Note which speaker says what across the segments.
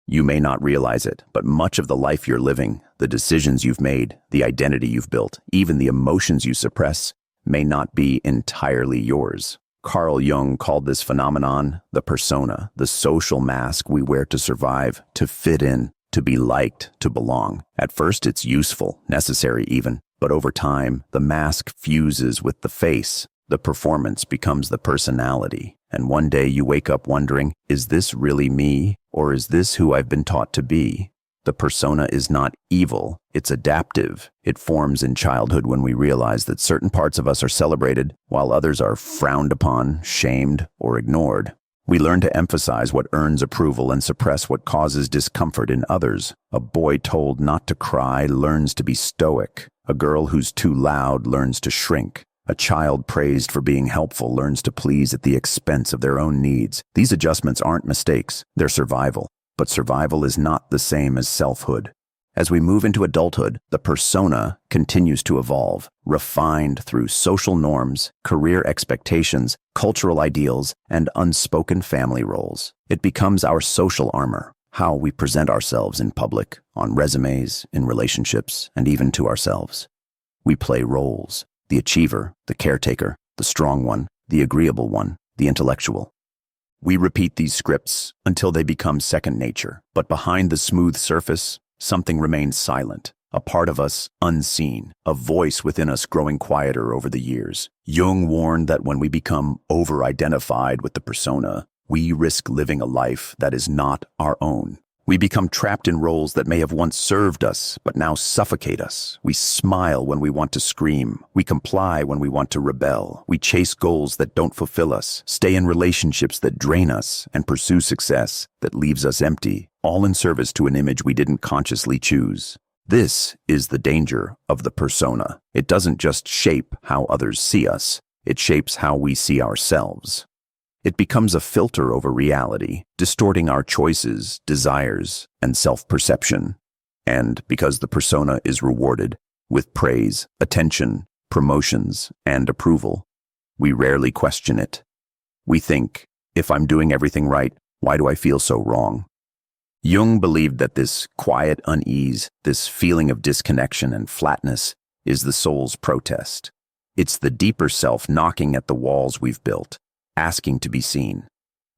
Speaker 1: You may not realize it, but much of the life you're living, the decisions you've made, the identity you've built, even the emotions you suppress, may not be entirely yours. Carl Jung called this phenomenon the persona, the social mask we wear to survive, to fit in, to be liked, to belong. At first, it's useful, necessary even, but over time, the mask fuses with the face. The performance becomes the personality, and one day you wake up wondering, is this really me, or is this who I've been taught to be? The persona is not evil, it's adaptive. It forms in childhood when we realize that certain parts of us are celebrated, while others are frowned upon, shamed, or ignored. We learn to emphasize what earns approval and suppress what causes discomfort in others. A boy told not to cry learns to be stoic. A girl who's too loud learns to shrink. A child praised for being helpful learns to please at the expense of their own needs. These adjustments aren't mistakes, they're survival. But survival is not the same as selfhood. As we move into adulthood, the persona continues to evolve, refined through social norms, career expectations, cultural ideals, and unspoken family roles. It becomes our social armor, how we present ourselves in public, on resumes, in relationships, and even to ourselves. We play roles: the achiever, the caretaker, the strong one, the agreeable one, the intellectual. We repeat these scripts until they become second nature, but behind the smooth surface, something remains silent, a part of us unseen, a voice within us growing quieter over the years. Jung warned that when we become over-identified with the persona, we risk living a life that is not our own. We become trapped in roles that may have once served us, but now suffocate us. We smile when we want to scream. We comply when we want to rebel. We chase goals that don't fulfill us, stay in relationships that drain us, and pursue success that leaves us empty, all in service to an image we didn't consciously choose. This is the danger of the persona. It doesn't just shape how others see us, it shapes how we see ourselves. It becomes a filter over reality, distorting our choices, desires, and self-perception. And because the persona is rewarded with praise, attention, promotions, and approval, we rarely question it. We think, if I'm doing everything right, why do I feel so wrong? Jung believed that this quiet unease, this feeling of disconnection and flatness, is the soul's protest. It's the deeper self knocking at the walls we've built, asking to be seen.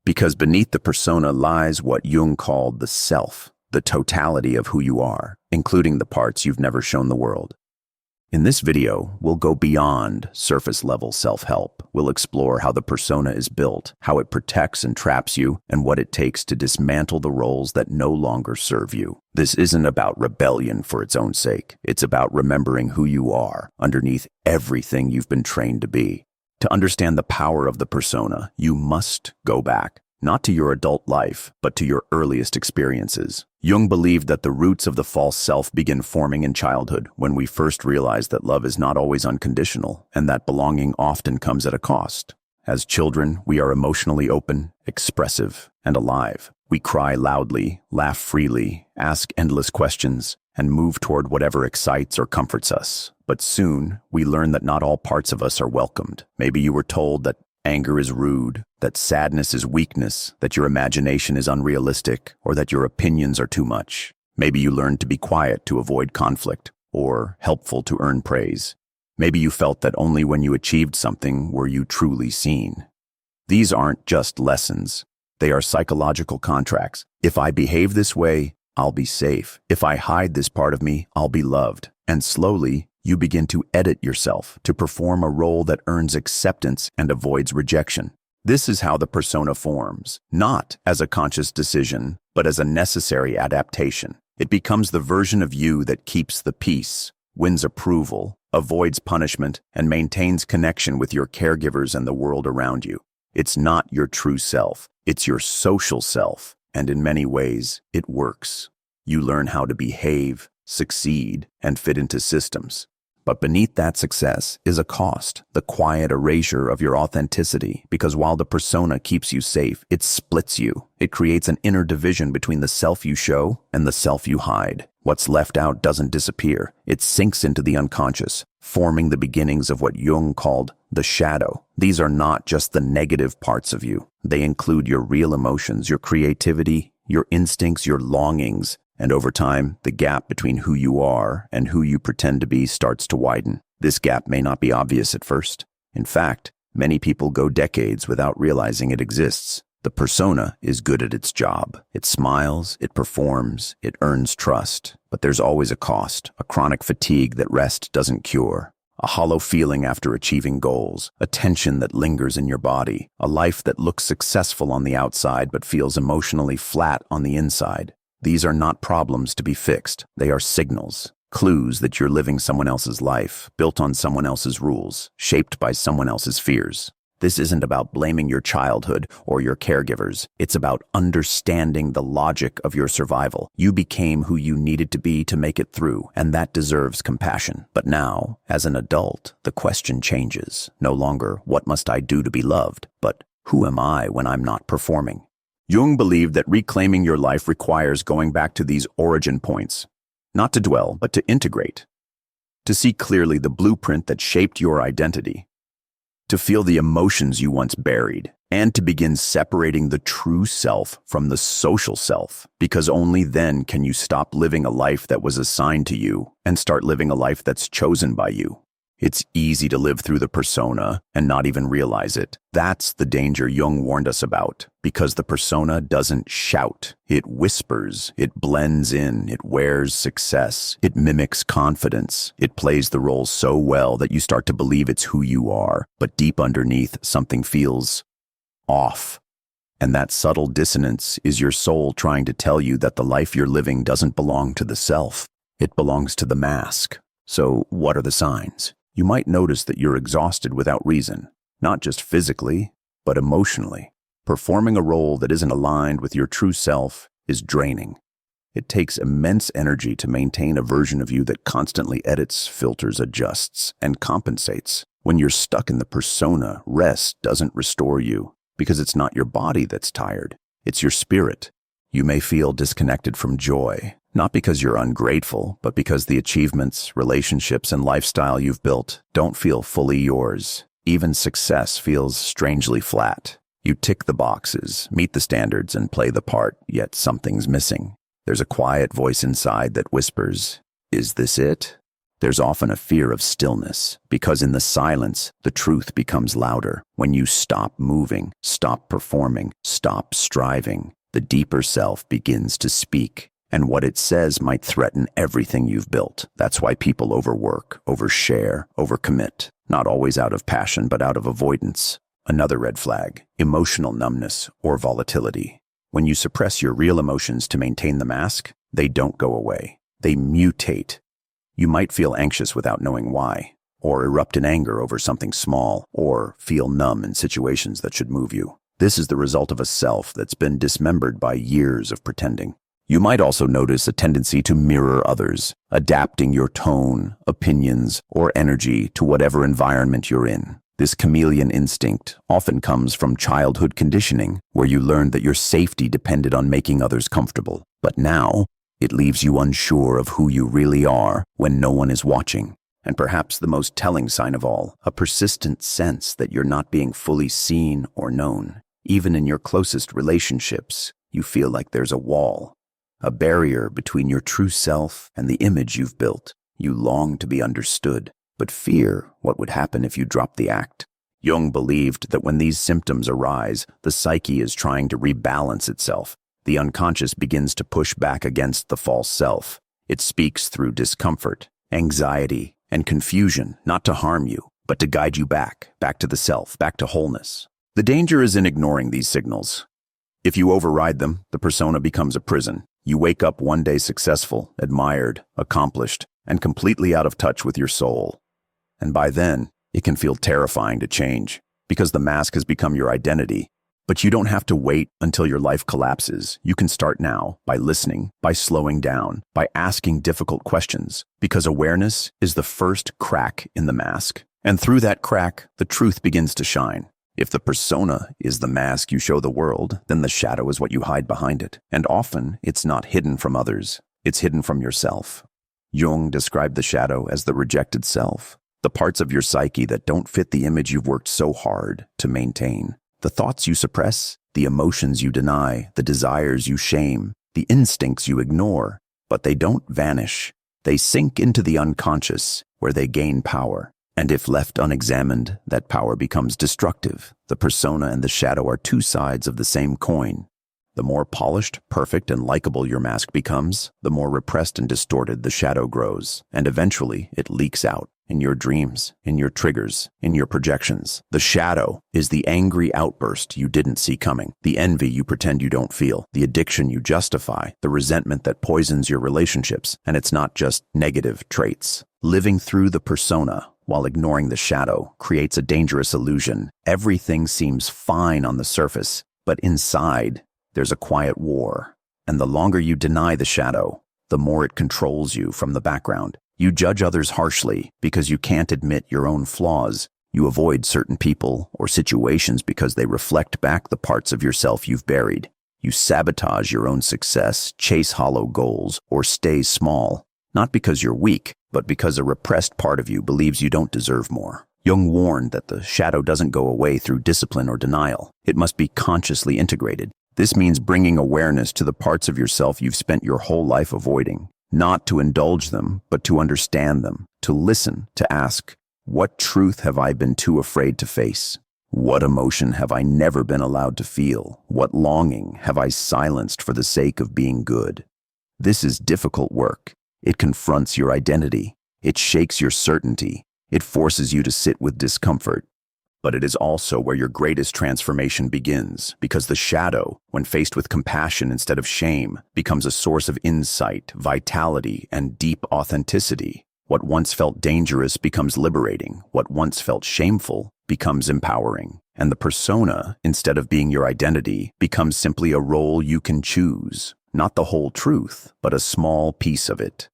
Speaker 1: Because beneath the persona lies what Jung called the self, the totality of who you are, including the parts you've never shown the world. In this video, we'll go beyond surface-level self-help. We'll explore how the persona is built, how it protects and traps you, and what it takes to dismantle the roles that no longer serve you. This isn't about rebellion for its own sake. It's about remembering who you are underneath everything you've been trained to be. To understand the power of the persona, you must go back, not to your adult life, but to your earliest experiences. Jung believed that the roots of the false self begin forming in childhood, when we first realize that love is not always unconditional, and that belonging often comes at a cost. As children, we are emotionally open, expressive, and alive. We cry loudly, laugh freely, ask endless questions, and move toward whatever excites or comforts us. But soon, we learn that not all parts of us are welcomed. Maybe you were told that anger is rude, that sadness is weakness, that your imagination is unrealistic, or that your opinions are too much. Maybe you learned to be quiet to avoid conflict, or helpful to earn praise. Maybe you felt that only when you achieved something were you truly seen. These aren't just lessons. They are psychological contracts. If I behave this way, I'll be safe. If I hide this part of me, I'll be loved. And slowly, you begin to edit yourself to perform a role that earns acceptance and avoids rejection. This is how the persona forms, not as a conscious decision, but as a necessary adaptation. It becomes the version of you that keeps the peace, wins approval, avoids punishment, and maintains connection with your caregivers and the world around you. It's not your true self, it's your social self, and in many ways, it works. You learn how to behave, succeed, and fit into systems. But beneath that success is a cost, the quiet erasure of your authenticity, because while the persona keeps you safe, it splits you. It creates an inner division between the self you show and the self you hide. What's left out doesn't disappear. It sinks into the unconscious, forming the beginnings of what Jung called the shadow. These are not just the negative parts of you. They include your real emotions, your creativity, your instincts, your longings, and over time, the gap between who you are and who you pretend to be starts to widen. This gap may not be obvious at first. In fact, many people go decades without realizing it exists. The persona is good at its job. It smiles, it performs, it earns trust. But there's always a cost, a chronic fatigue that rest doesn't cure. A hollow feeling after achieving goals, a tension that lingers in your body, a life that looks successful on the outside but feels emotionally flat on the inside. These are not problems to be fixed. They are signals, clues that you're living someone else's life, built on someone else's rules, shaped by someone else's fears. This isn't about blaming your childhood or your caregivers. It's about understanding the logic of your survival. You became who you needed to be to make it through, and that deserves compassion. But now, as an adult, the question changes. No longer, what must I do to be loved? But who am I when I'm not performing? Jung believed that reclaiming your life requires going back to these origin points. Not to dwell, but to integrate. To see clearly the blueprint that shaped your identity. To feel the emotions you once buried, and to begin separating the true self from the social self, because only then can you stop living a life that was assigned to you and start living a life that's chosen by you. It's easy to live through the persona and not even realize it. That's the danger Jung warned us about, because the persona doesn't shout. It whispers, it blends in, it wears success, it mimics confidence. It plays the role so well that you start to believe it's who you are, but deep underneath, something feels off. And that subtle dissonance is your soul trying to tell you that the life you're living doesn't belong to the self. It belongs to the mask. So what are the signs? You might notice that you're exhausted without reason, not just physically, but emotionally. Performing a role that isn't aligned with your true self is draining. It takes immense energy to maintain a version of you that constantly edits, filters, adjusts, and compensates. When you're stuck in the persona, rest doesn't restore you, because it's not your body that's tired, it's your spirit. You may feel disconnected from joy, not because you're ungrateful, but because the achievements, relationships, and lifestyle you've built don't feel fully yours. Even success feels strangely flat. You tick the boxes, meet the standards, and play the part, yet something's missing. There's a quiet voice inside that whispers, "Is this it?" There's often a fear of stillness, because in the silence, the truth becomes louder. When you stop moving, stop performing, stop striving, the deeper self begins to speak. And what it says might threaten everything you've built. That's why people overwork, overshare, overcommit, not always out of passion, but out of avoidance. Another red flag, emotional numbness or volatility. When you suppress your real emotions to maintain the mask, they don't go away. They mutate. You might feel anxious without knowing why, or erupt in anger over something small, or feel numb in situations that should move you. This is the result of a self that's been dismembered by years of pretending. You might also notice a tendency to mirror others, adapting your tone, opinions, or energy to whatever environment you're in. This chameleon instinct often comes from childhood conditioning, where you learned that your safety depended on making others comfortable. But now, it leaves you unsure of who you really are when no one is watching. And perhaps the most telling sign of all, a persistent sense that you're not being fully seen or known. Even in your closest relationships, you feel like there's a wall, a barrier between your true self and the image you've built. You long to be understood, but fear what would happen if you dropped the act. Jung believed that when these symptoms arise, the psyche is trying to rebalance itself. The unconscious begins to push back against the false self. It speaks through discomfort, anxiety, and confusion, not to harm you, but to guide you back to the self, back to wholeness. The danger is in ignoring these signals. If you override them, the persona becomes a prison. You wake up one day successful, admired, accomplished, and completely out of touch with your soul. And by then, it can feel terrifying to change, because the mask has become your identity. But you don't have to wait until your life collapses. You can start now, by listening, by slowing down, by asking difficult questions, because awareness is the first crack in the mask. And through that crack, the truth begins to shine. If the persona is the mask you show the world, then the shadow is what you hide behind it. And often, it's not hidden from others. It's hidden from yourself. Jung described the shadow as the rejected self, the parts of your psyche that don't fit the image you've worked so hard to maintain. The thoughts you suppress, the emotions you deny, the desires you shame, the instincts you ignore. But they don't vanish. They sink into the unconscious, where they gain power. And if left unexamined, that power becomes destructive. The persona and the shadow are two sides of the same coin. The more polished, perfect, and likable your mask becomes, the more repressed and distorted the shadow grows. And eventually, it leaks out. In your dreams, in your triggers, in your projections. The shadow is the angry outburst you didn't see coming, the envy you pretend you don't feel, the addiction you justify, the resentment that poisons your relationships, and it's not just negative traits. Living through the persona while ignoring the shadow creates a dangerous illusion. Everything seems fine on the surface, but inside, there's a quiet war. And the longer you deny the shadow, the more it controls you from the background. You judge others harshly because you can't admit your own flaws. You avoid certain people or situations because they reflect back the parts of yourself you've buried. You sabotage your own success, chase hollow goals, or stay small, not because you're weak, but because a repressed part of you believes you don't deserve more. Jung warned that the shadow doesn't go away through discipline or denial. It must be consciously integrated. This means bringing awareness to the parts of yourself you've spent your whole life avoiding. Not to indulge them, but to understand them, to listen, to ask, what truth have I been too afraid to face? What emotion have I never been allowed to feel? What longing have I silenced for the sake of being good? This is difficult work. It confronts your identity. It shakes your certainty. It forces you to sit with discomfort. But it is also where your greatest transformation begins, because the shadow, when faced with compassion instead of shame, becomes a source of insight, vitality, and deep authenticity. What once felt dangerous becomes liberating. What once felt shameful becomes empowering. And the persona, instead of being your identity, becomes simply a role you can choose. Not the whole truth, but a small piece of it.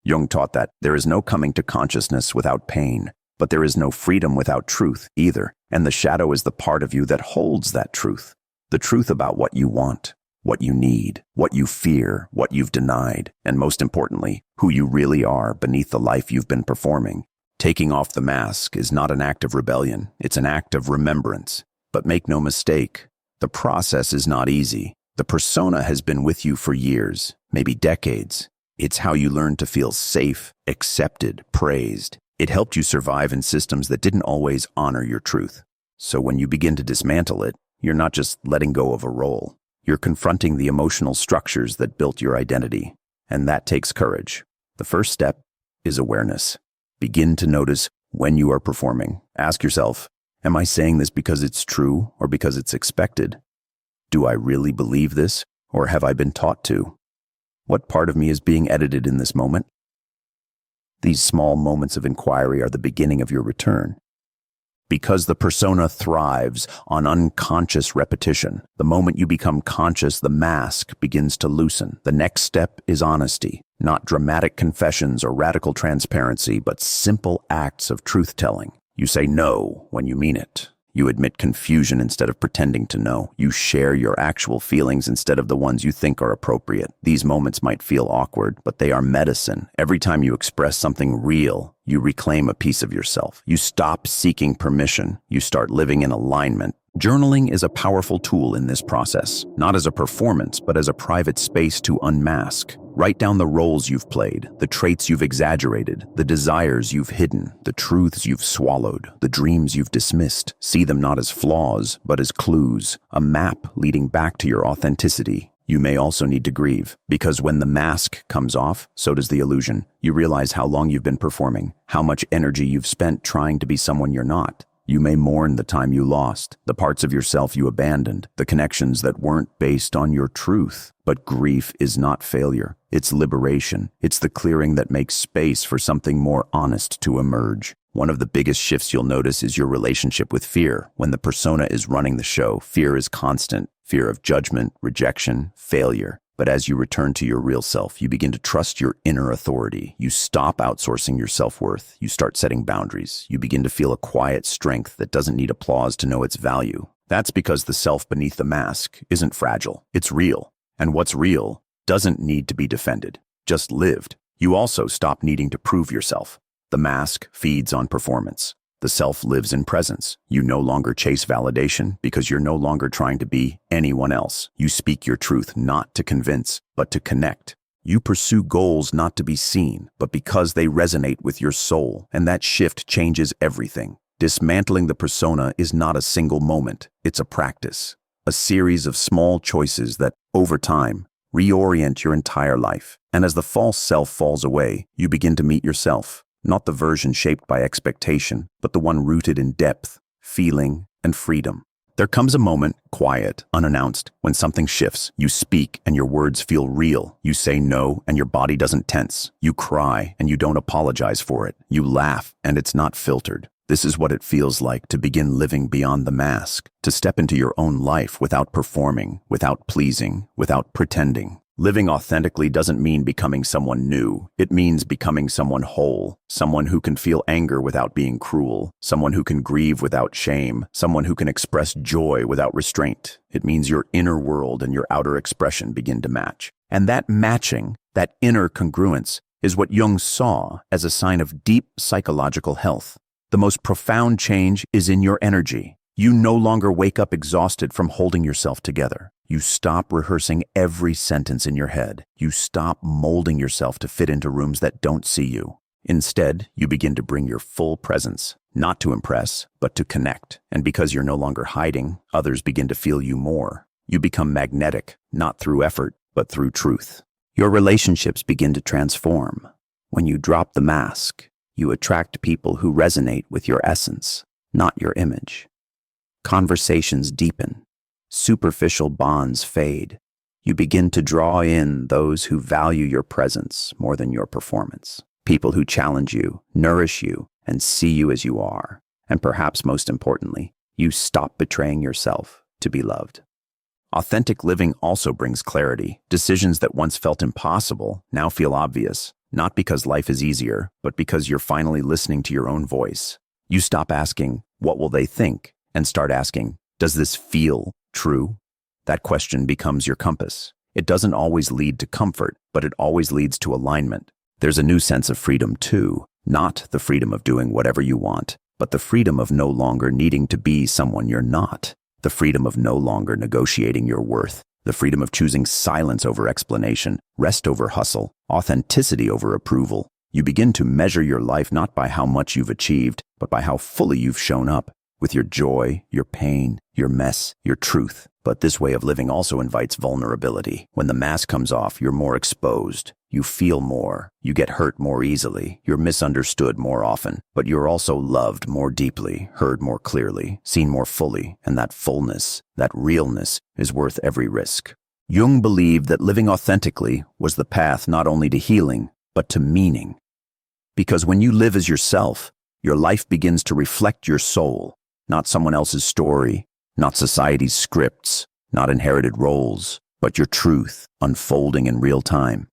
Speaker 1: Jung taught that there is no coming to consciousness without pain. But there is no freedom without truth either, and the shadow is the part of you that holds that truth. The truth about what you want, what you need, what you fear, what you've denied, and most importantly, who you really are beneath the life you've been performing. Taking off the mask is not an act of rebellion, it's an act of remembrance. But make no mistake, the process is not easy. The persona has been with you for years, maybe decades. It's how you learn to feel safe, accepted, praised. It helped you survive in systems that didn't always honor your truth. So when you begin to dismantle it, you're not just letting go of a role. You're confronting the emotional structures that built your identity. And that takes courage. The first step is awareness. Begin to notice when you are performing. Ask yourself, am I saying this because it's true or because it's expected? Do I really believe this, or have I been taught to? What part of me is being edited in this moment? These small moments of inquiry are the beginning of your return. Because the persona thrives on unconscious repetition, the moment you become conscious, the mask begins to loosen. The next step is honesty, not dramatic confessions or radical transparency, but simple acts of truth-telling. You say no when you mean it. You admit confusion instead of pretending to know. You share your actual feelings instead of the ones you think are appropriate. These moments might feel awkward, but they are medicine. Every time you express something real, you reclaim a piece of yourself. You stop seeking permission. You start living in alignment. Journaling is a powerful tool in this process, not as a performance, but as a private space to unmask. Write down the roles you've played, the traits you've exaggerated, the desires you've hidden, the truths you've swallowed, the dreams you've dismissed. See them not as flaws, but as clues, a map leading back to your authenticity. You may also need to grieve, because when the mask comes off, so does the illusion. You realize how long you've been performing, how much energy you've spent trying to be someone you're not. You may mourn the time you lost, the parts of yourself you abandoned, the connections that weren't based on your truth. But grief is not failure. It's liberation. It's the clearing that makes space for something more honest to emerge. One of the biggest shifts you'll notice is your relationship with fear. When the persona is running the show, fear is constant. Fear of judgment, rejection, failure. But as you return to your real self, you begin to trust your inner authority. You stop outsourcing your self-worth. You start setting boundaries. You begin to feel a quiet strength that doesn't need applause to know its value. That's because the self beneath the mask isn't fragile. It's real. And what's real doesn't need to be defended, just lived. You also stop needing to prove yourself. The mask feeds on performance. The self lives in presence. You no longer chase validation because you're no longer trying to be anyone else. You speak your truth not to convince, but to connect. You pursue goals not to be seen, but because they resonate with your soul, and that shift changes everything. Dismantling the persona is not a single moment, it's a practice. A series of small choices that, over time, reorient your entire life. And as the false self falls away, you begin to meet yourself. Not the version shaped by expectation, but the one rooted in depth, feeling, and freedom. There comes a moment, quiet, unannounced, when something shifts. You speak and your words feel real. You say no and your body doesn't tense. You cry and you don't apologize for it. You laugh and it's not filtered. This is what it feels like to begin living beyond the mask, to step into your own life without performing, without pleasing, without pretending. Living authentically doesn't mean becoming someone new. It means becoming someone whole, someone who can feel anger without being cruel, someone who can grieve without shame, someone who can express joy without restraint. It means your inner world and your outer expression begin to match. And that matching, that inner congruence, is what Jung saw as a sign of deep psychological health. The most profound change is in your energy. You no longer wake up exhausted from holding yourself together. You stop rehearsing every sentence in your head. You stop molding yourself to fit into rooms that don't see you. Instead, you begin to bring your full presence, not to impress, but to connect. And because you're no longer hiding, others begin to feel you more. You become magnetic, not through effort, but through truth. Your relationships begin to transform. When you drop the mask, you attract people who resonate with your essence, not your image. Conversations deepen. Superficial bonds fade. You begin to draw in those who value your presence more than your performance. People who challenge you, nourish you, and see you as you are. And perhaps most importantly, you stop betraying yourself to be loved. Authentic living also brings clarity. Decisions that once felt impossible now feel obvious. Not because life is easier, but because you're finally listening to your own voice. You stop asking, "What will they think?" and start asking, "Does this feel true?" That question becomes your compass. It doesn't always lead to comfort, but it always leads to alignment. There's a new sense of freedom too, not the freedom of doing whatever you want, but the freedom of no longer needing to be someone you're not. The freedom of no longer negotiating your worth. The freedom of choosing silence over explanation, rest over hustle, authenticity over approval. You begin to measure your life not by how much you've achieved, but by how fully you've shown up, with your joy, your pain, your mess, your truth. But this way of living also invites vulnerability. When the mask comes off, you're more exposed. You feel more. You get hurt more easily. You're misunderstood more often. But you're also loved more deeply, heard more clearly, seen more fully. And that fullness, that realness, is worth every risk. Jung believed that living authentically was the path not only to healing, but to meaning. Because when you live as yourself, your life begins to reflect your soul, not someone else's story, not society's scripts, not inherited roles, but your truth unfolding in real time.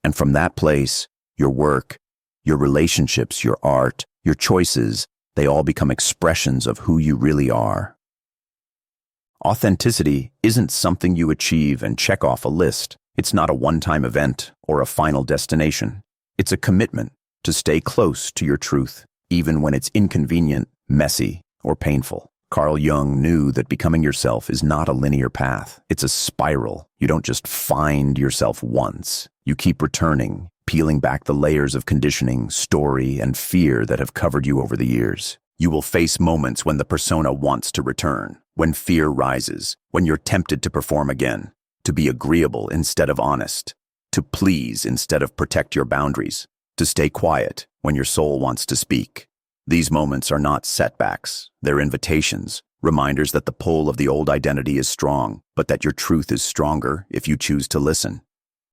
Speaker 1: And from that place, your work, your relationships, your art, your choices, they all become expressions of who you really are. Authenticity isn't something you achieve and check off a list. It's not a one-time event or a final destination. It's a commitment to stay close to your truth, even when it's inconvenient, messy, or painful. Carl Jung knew that becoming yourself is not a linear path. It's a spiral. You don't just find yourself once. You keep returning, peeling back the layers of conditioning, story, and fear that have covered you over the years. You will face moments when the persona wants to return, when fear rises, when you're tempted to perform again, to be agreeable instead of honest, to please instead of protect your boundaries, to stay quiet when your soul wants to speak. These moments are not setbacks, they're invitations, reminders that the pull of the old identity is strong, but that your truth is stronger if you choose to listen.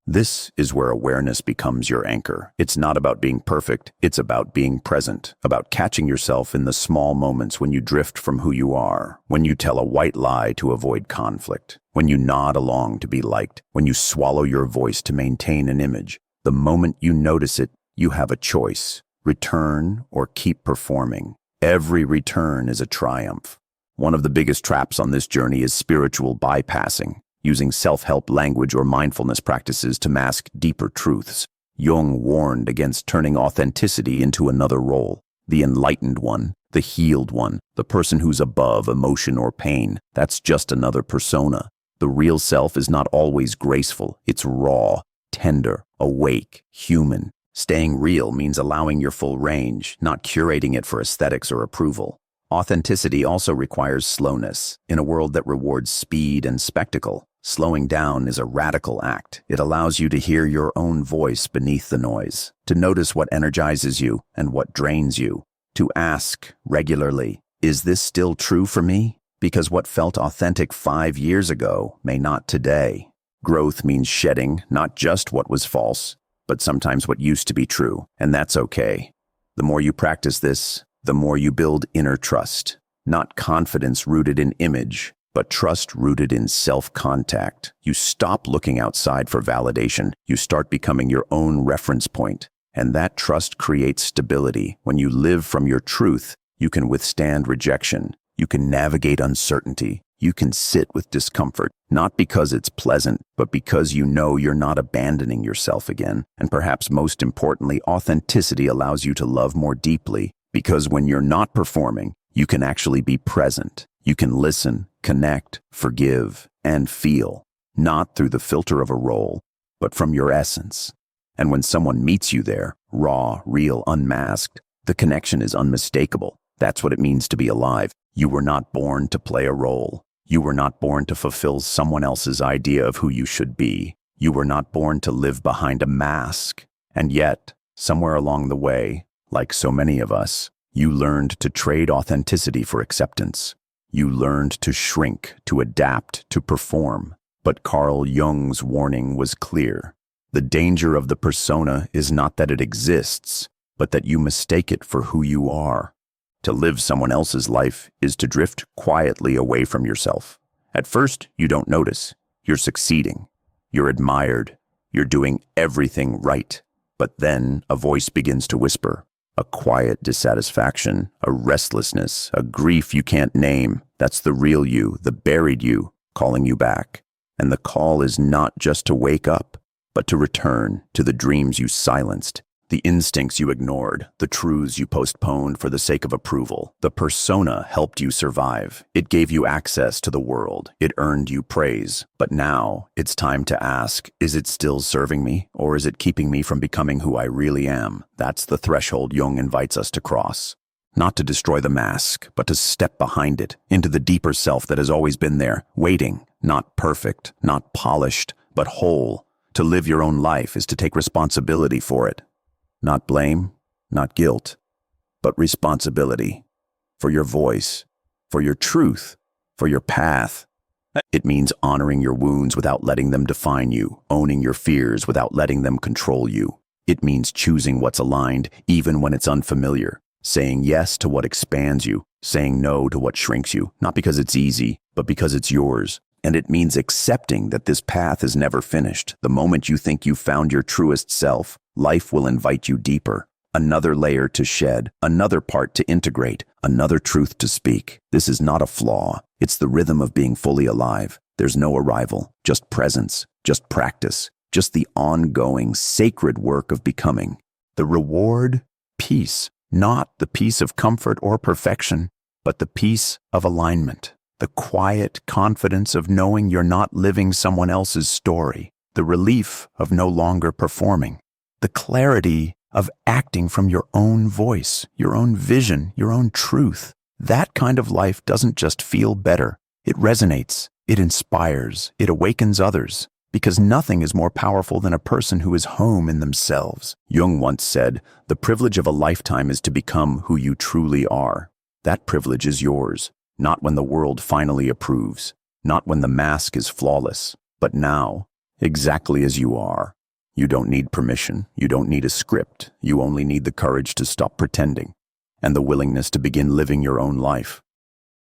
Speaker 1: This is where awareness becomes your anchor. It's not about being perfect, it's about being present, about catching yourself in the small moments when you drift from who you are, when you tell a white lie to avoid conflict, when you nod along to be liked, when you swallow your voice to maintain an image. The moment you notice it, you have a choice. Return or keep performing. Every return is a triumph. One of the biggest traps on this journey is spiritual bypassing, using self-help language or mindfulness practices to mask deeper truths. Jung warned against turning authenticity into another role, the enlightened one, the healed one, the person who's above emotion or pain. That's just another persona. The real self is not always graceful. It's raw, tender, awake, human. Staying real means allowing your full range, not curating it for aesthetics or approval. Authenticity also requires slowness. In a world that rewards speed and spectacle, slowing down is a radical act. It allows you to hear your own voice beneath the noise, to notice what energizes you and what drains you, to ask regularly, is this still true for me? Because what felt authentic 5 years ago may not today. Growth means shedding not just what was false, but sometimes what used to be true, and that's okay. The more you practice this, the more you build inner trust. Not confidence rooted in image, but trust rooted in self-contact. You stop looking outside for validation. You start becoming your own reference point. And that trust creates stability. When you live from your truth, you can withstand rejection. You can navigate uncertainty. You can sit with discomfort, not because it's pleasant, but because you know you're not abandoning yourself again. And perhaps most importantly, authenticity allows you to love more deeply. Because when you're not performing, you can actually be present. You can listen, connect, forgive, and feel, not through the filter of a role, but from your essence. And when someone meets you there, raw, real, unmasked, the connection is unmistakable. That's what it means to be alive. You were not born to play a role. You were not born to fulfill someone else's idea of who you should be. You were not born to live behind a mask. And yet, somewhere along the way, like so many of us, you learned to trade authenticity for acceptance. You learned to shrink, to adapt, to perform. But Carl Jung's warning was clear. The danger of the persona is not that it exists, but that you mistake it for who you are. To live someone else's life is to drift quietly away from yourself. At first, you don't notice. You're succeeding. You're admired. You're doing everything right. But then a voice begins to whisper. A quiet dissatisfaction, a restlessness, a grief you can't name. That's the real you, the buried you, calling you back. And the call is not just to wake up, but to return to the dreams you silenced, the instincts you ignored, the truths you postponed for the sake of approval. The persona helped you survive. It gave you access to the world. It earned you praise. But now it's time to ask, is it still serving me, or is it keeping me from becoming who I really am? That's the threshold Jung invites us to cross. Not to destroy the mask, but to step behind it, into the deeper self that has always been there, waiting, not perfect, not polished, but whole. To live your own life is to take responsibility for it. Not blame, not guilt, but responsibility. For your voice, for your truth, for your path. It means honoring your wounds without letting them define you, owning your fears without letting them control you. It means choosing what's aligned, even when it's unfamiliar. Saying yes to what expands you, saying no to what shrinks you, not because it's easy, but because it's yours. And it means accepting that this path is never finished. The moment you think you've found your truest self, life will invite you deeper. Another layer to shed, another part to integrate, another truth to speak. This is not a flaw. It's the rhythm of being fully alive. There's no arrival, just presence, just practice, just the ongoing, sacred work of becoming. The reward? Peace. Not the peace of comfort or perfection, but the peace of alignment. The quiet confidence of knowing you're not living someone else's story. The relief of no longer performing. The clarity of acting from your own voice, your own vision, your own truth. That kind of life doesn't just feel better. It resonates, it inspires, it awakens others. Because nothing is more powerful than a person who is home in themselves. Jung once said, the privilege of a lifetime is to become who you truly are. That privilege is yours. Not when the world finally approves, not when the mask is flawless, but now, exactly as you are. You don't need permission, you don't need a script, you only need the courage to stop pretending, and the willingness to begin living your own life.